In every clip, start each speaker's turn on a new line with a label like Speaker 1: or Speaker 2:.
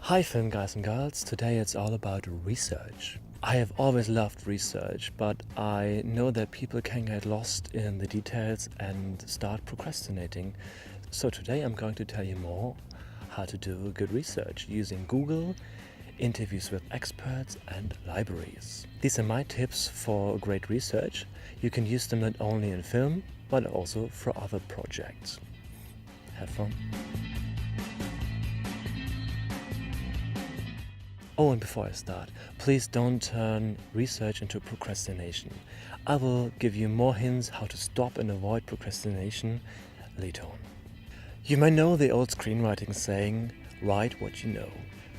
Speaker 1: Hi film guys and girls, today it's all about research. I have always loved research, but I know that people can get lost in the details and start procrastinating. So today I'm going to tell you more how to do good research using Google, interviews with experts and libraries. These are my tips for great research. You can use them not only in film, but also for other projects. Have fun. Oh, and before I start, please don't turn research into procrastination. I will give you more hints how to stop and avoid procrastination later on. You may know the old screenwriting saying, write what you know.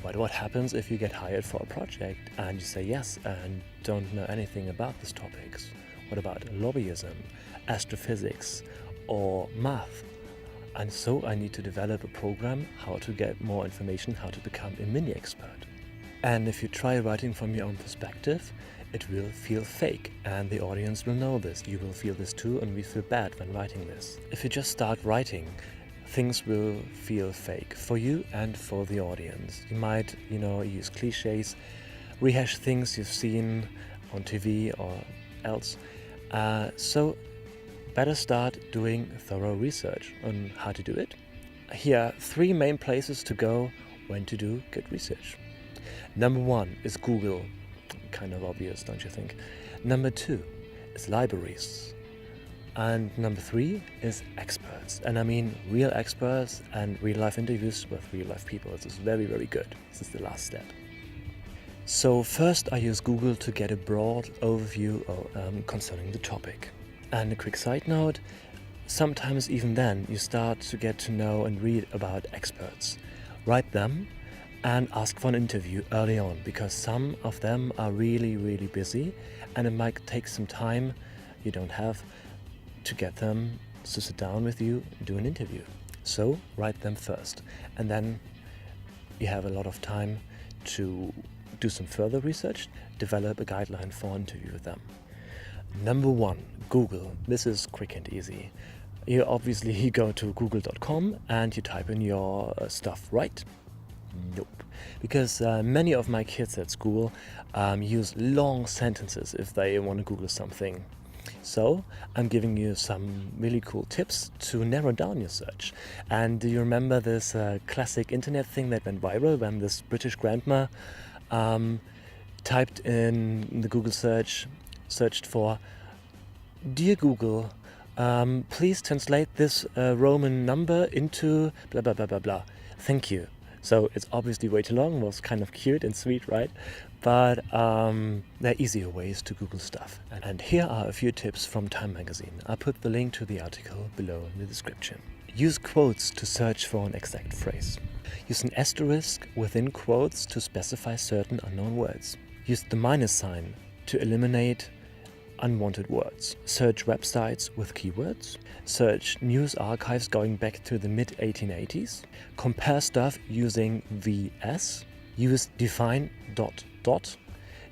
Speaker 1: But what happens if you get hired for a project and you say yes and don't know anything about these topics? What about lobbyism, astrophysics, or math? And so I need to develop a program how to get more information, how to become a mini expert. And if you try writing from your own perspective, it will feel fake and the audience will know this. You will feel this too, and we feel bad when writing this. If you just start writing, things will feel fake for you and for the audience. You might, use cliches, rehash things you've seen on TV or else. So better start doing thorough research on how to do it. Here are 3 main places to go when to do good research. Number 1 is Google. Kind of obvious, don't you think? Number 2 is libraries. And number 3 is experts. And I mean real experts and real life interviews with real life people. This is very, very good. This is the last step. So first I use Google to get a broad overview concerning the topic. And a quick side note, sometimes even then you start to get to know and read about experts. Write them and ask for an interview early on, because some of them are really, really busy and it might take some time you don't have to get them to sit down with you and do an interview. So write them first, and then you have a lot of time to do some further research, develop a guideline for an interview with them. Number 1, Google. This is quick and easy. You obviously go to google.com and you type in your stuff, right? Nope, because many of my kids at school use long sentences if they want to Google something. So I'm giving you some really cool tips to narrow down your search. And do you remember this classic internet thing that went viral when this British grandma typed in the Google searched for, "Dear Google, please translate this Roman number into blah blah blah blah blah. Thank you." So it's obviously way too long, was kind of cute and sweet, right? But there are easier ways to Google stuff. And here are a few tips from Time magazine. I'll put the link to the article below in the description. Use quotes to search for an exact phrase. Use an asterisk within quotes to specify certain unknown words. Use the minus sign to eliminate unwanted words. Search websites with keywords. Search news archives going back to the mid-1880s. Compare stuff using VS. Use define ...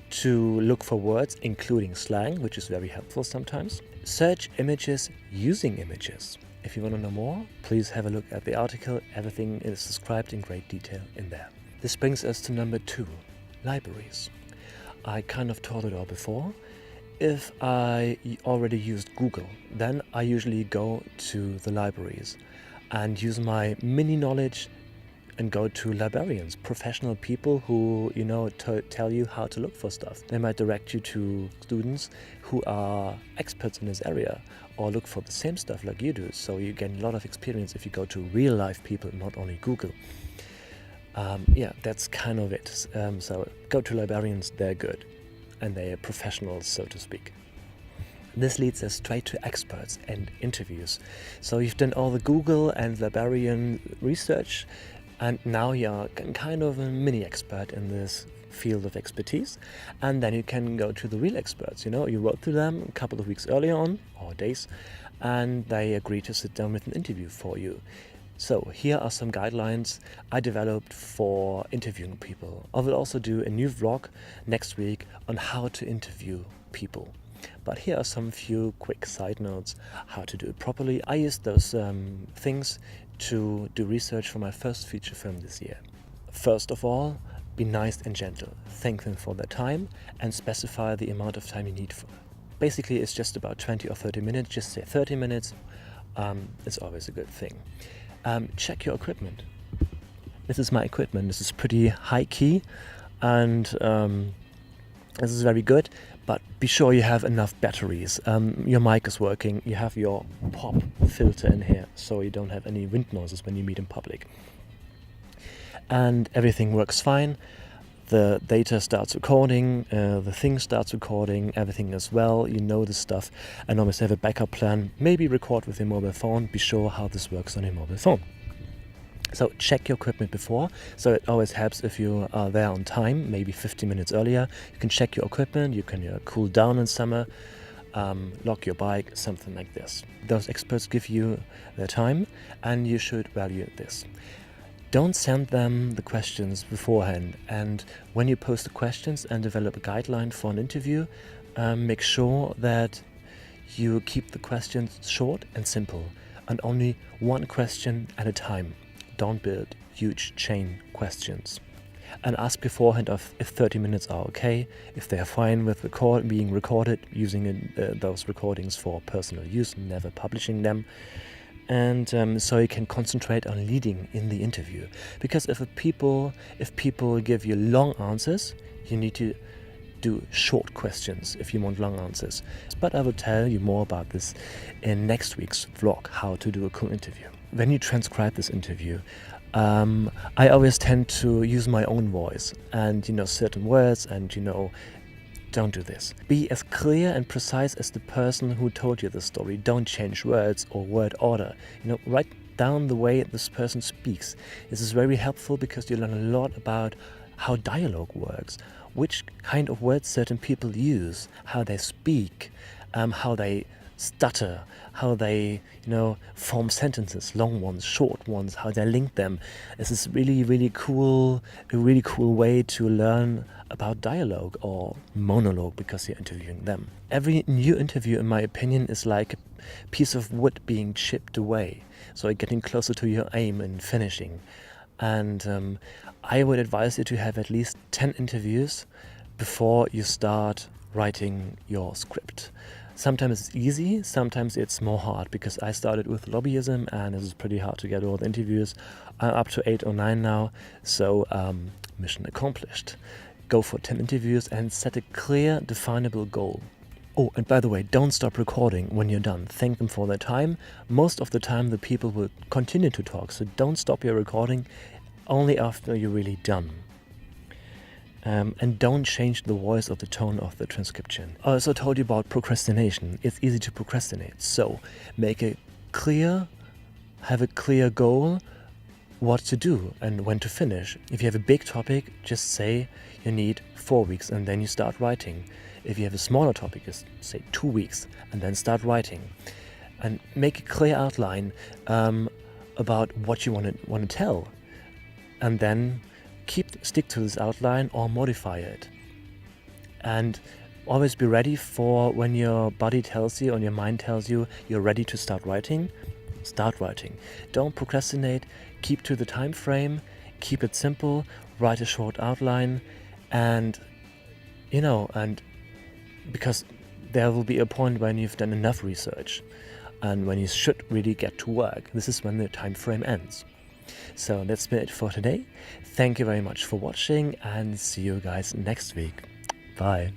Speaker 1: to look for words including slang, which is very helpful sometimes. Search images using images. If you want to know more, please have a look at the article. Everything is described in great detail in there. This brings us to number 2, libraries. I kind of taught it all before. If I already used Google, then I usually go to the libraries and use my mini knowledge and go to librarians, professional people who, tell you how to look for stuff. They might direct you to students who are experts in this area or look for the same stuff like you do. So you gain a lot of experience if you go to real life people, not only Google. That's kind of it. So go to librarians, they're good. And they are professionals, so to speak. This leads us straight to experts and interviews. So you've done all the Google and librarian research, and now you're kind of a mini expert in this field of expertise. And then you can go to the real experts. You wrote to them a couple of weeks earlier on, or days, and they agree to sit down with an interview for you. So here are some guidelines I developed for interviewing people. I will also do a new vlog next week on how to interview people. But here are some few quick side notes how to do it properly. I used those things to do research for my first feature film this year. First of all, be nice and gentle. Thank them for their time and specify the amount of time you need for. Basically, it's just about 20 or 30 minutes. Just say 30 minutes. It's always a good thing. Check your equipment. This is my equipment. This is pretty high key, and this is very good. But be sure you have enough batteries. Your mic is working. You have your pop filter in here, so you don't have any wind noises when you meet in public. And everything works fine. The data starts recording, the thing starts recording, everything is well, you know this stuff, and always have a backup plan. Maybe record with your mobile phone. Be sure how this works on your mobile phone. So check your equipment before, so it always helps if you are there on time, maybe 15 minutes earlier. You can check your equipment, you can cool down in summer, lock your bike, something like this. Those experts give you their time, and you should value this. Don't send them the questions beforehand, and when you post the questions and develop a guideline for an interview, make sure that you keep the questions short and simple, and only one question at a time. Don't build huge chain questions. And ask beforehand if 30 minutes are okay, if they are fine with being recorded, using those recordings for personal use, never publishing them. And so you can concentrate on leading in the interview. Because if people give you long answers, you need to do short questions if you want long answers. But I will tell you more about this in next week's vlog, how to do a cool interview. When you transcribe this interview, I always tend to use my own voice and certain words, and don't do this. Be as clear and precise as the person who told you the story. Don't change words or word order. Write down the way this person speaks. This is very helpful because you learn a lot about how dialogue works, which kind of words certain people use, how they speak, how they stutter, how they form sentences, long ones, short ones, how they link them. This is really, really cool, a really cool way to learn about dialogue or monologue because you're interviewing them. Every new interview, in my opinion, is like a piece of wood being chipped away, so you're getting closer to your aim in finishing. And I would advise you to have at least 10 interviews before you start writing your script. Sometimes it's easy, sometimes it's more hard, because I started with lobbyism and it is pretty hard to get all the interviews. I'm up to 8 or 9 now, so mission accomplished. Go for 10 interviews and set a clear, definable goal. Oh, and by the way, don't stop recording when you're done. Thank them for their time. Most of the time the people will continue to talk, so don't stop your recording only after you're really done. And don't change the voice or the tone of the transcription. I also told you about procrastination. It's easy to procrastinate, so have a clear goal, what to do and when to finish. If you have a big topic, just say you need 4 weeks and then you start writing. If you have a smaller topic, just say 2 weeks and then start writing. And make a clear outline about what you want to tell, and then stick to this outline or modify it. And always be ready for when your body tells you and your mind tells you you're ready to start writing. Start writing. Don't procrastinate. Keep to the time frame. Keep it simple. Write a short outline, and because there will be a point when you've done enough research and when you should really get to work. This is when the time frame ends. So that's been it for today. Thank you very much for watching, and see you guys next week. Bye.